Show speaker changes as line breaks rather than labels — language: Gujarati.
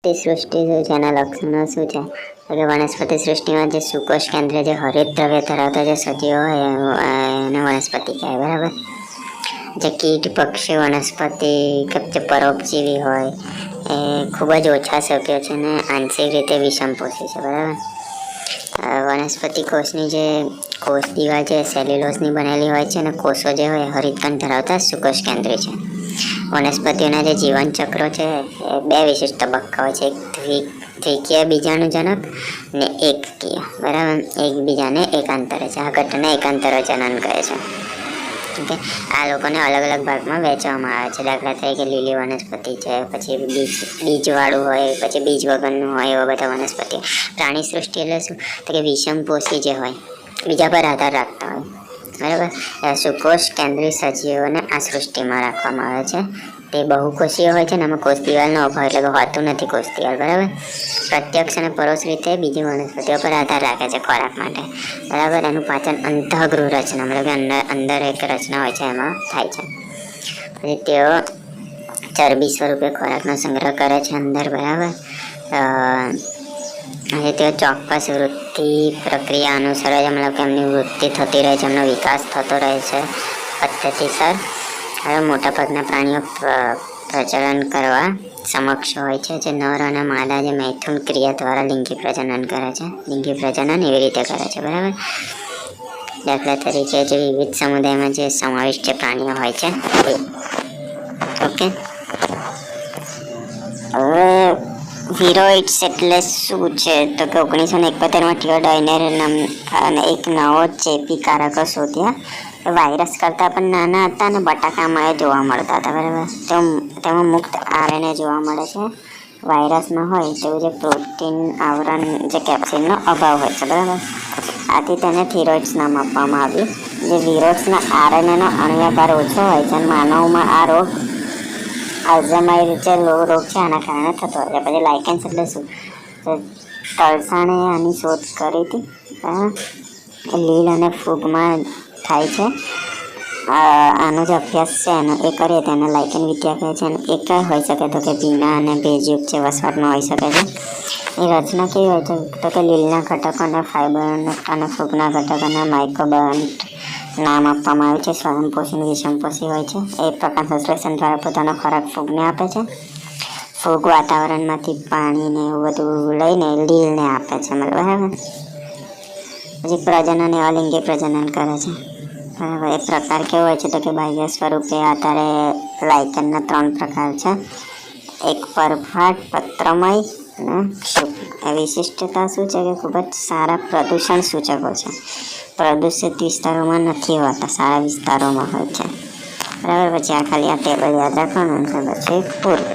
સૃષ્ટિ શું છે એના લક્ષણો શું છે? તો કે વનસ્પતિ સૃષ્ટિમાં જે સુકોષ કેન્દ્ર જે હરિત દ્રવ્ય ધરાવતા જે સજીવો હોય એને વનસ્પતિ કહેવાય, બરાબર. જે કીટ, પક્ષી, વનસ્પતિ જે પરોપજીવી હોય એ ખૂબ જ ઓછા સભ્યો છે અને આંશિક રીતે વિષમપોષી છે, બરાબર. વનસ્પતિ કોષની જે કોષ દિવાલ છે સેલ્યુલોસની બનેલી હોય છે અને કોષો જે હોય હરિતકણ ધરાવતા સુકોષ કેન્દ્રી છે. વનસ્પતિઓના જે જીવન ચક્રો છે એ બે વિશિષ્ટ તબક્કાઓ છે, એક દ્વિકીય બીજાણુજનક ને એકકીય, બરાબર. એકબીજાને એકાંતરે છે. આ ઘટના એકાંતરે જનન કહે છે. ઓકે, આ લોકોને અલગ અલગ ભાગમાં વહેંચવામાં આવે છે. દાખલા તરીકે લીલી વનસ્પતિ છે, પછી બીજવાળું હોય, પછી બીજ વગરનું હોય, એવા બધા વનસ્પતિ. પ્રાણી સૃષ્ટિ એટલે શું? તો કે વિષમપોષી જે હોય, બીજા પર આધાર રાખતા હોય, બરાબર. સુકોષ કેન્દ્રીય સજીવોને આ સૃષ્ટિમાં રાખવામાં આવે છે. તે બહુકોષીય હોય છે ને એમાં કોષ દિવાલનો અભાવ એટલે કે હોતું નથી કોષ દિવાલ, બરાબર. પ્રત્યક્ષ અને પરોક્ષ રીતે બીજી વનસ્પતિઓ પર આધાર રાખે છે ખોરાક માટે, બરાબર. એનું પાચન અંતઃગૃહ રચના મતલબ કે અંદર એક રચના હોય છે એમાં થાય છે. પછી તેઓ ચરબી સ્વરૂપે ખોરાકનો સંગ્રહ કરે છે અંદર, બરાબર. અને તેઓ ચોક્કસ વૃત્તિ પ્રક્રિયા અનુસરે છે, મતલબ કે એમની વૃત્તિ થતી રહે છે, એમનો વિકાસ થતો રહે છે પદ્ધતિસર. હવે મોટાભાગના પ્રાણીઓ પ્રજનન કરવા સમક્ષ હોય છે. જે નર અને માદા જે મૈથુન ક્રિયા દ્વારા લિંગી પ્રજનન કરે છે. લિંગી પ્રજનન એવી રીતે કરે છે, બરાબર. દાખલા તરીકે જે વિવિધ સમુદાયમાં જે સમાવિષ્ટ જે પ્રાણીઓ હોય છે. ઓકે, હવે વિરોઇડ્સ એટલે શું છે? તો કે 1971માં ટીઓડાઇનર એક નવો ચેપી કારકો શોધ્યા. વાયરસ કરતાં પણ નાના હતા અને બટાકામાં એ જોવા મળતા હતા, બરાબર. તેમાં મુક્ત આરએનએ જોવા મળે છે. વાયરસમાં હોય તેવું જે પ્રોટીન આવરણ જે કેપ્સિનનો અભાવ હોય છે, બરાબર. આથી તેને થીરોઇડ્સ નામ આપવામાં આવ્યું. જે વિરોઇડ્સના આરએનએનો અણુય ભાર ઓછો હોય છે અને માનવમાં આ રોગ અલ્ઝાઇમર જે રોગ છે આના કારણે થતો હોય છે. પછી લાઇકેન્સ એટલે શું? તો તલસાણે આની શોધ કરી હતી, લીલ અને ફૂગમાં થાય છે. આનો જે અભ્યાસ છે એનો એ કરીએ તો એને લાઇકેન વિદ્યા કહે છે. અને એ કઈ હોઈ શકે? તો કે ભીના અને ભેજયુક્ત જે વસવાટમાં હોઈ શકે છે. એ રચના કેવી હોય છે? તો કે લીલના ઘટકોને ફાઇબર અને ફૂગના ઘટકોને માઇક્રોબાયોન્ટ નામ આપવામાં આવ્યું છે. સ્વયંપોષી વિષમપોષી હોય છે. એ પ્રકાર સંશ્લેષણ દ્વારા પોતાનો ખોરાક ફૂગને આપે છે. ફૂગ વાતાવરણમાંથી પાણીને એવું બધું લઈને લીલને આપે છે, બરાબર. પછી પ્રજનન એ અલિંગી પ્રજનન કરે છે, બરાબર. એ પ્રકાર કેવો હોય છે? તો કે બાહ્ય સ્વરૂપે આધારે લાઇકેનના 3 પ્રકાર છે. એક પરભાટ, પત્રમય અને ક્ષુપ. એ વિશિષ્ટતા શું છે? કે ખૂબ જ સારા પ્રદૂષણ સૂચકો છે. પ્રદૂષિત વિસ્તારોમાં નથી હોતા, સારા વિસ્તારોમાં હોય છે, બરાબર. પછી આ ખાલી આ ટેબલ યાદ રાખવાનું છે, પછી પૂરું.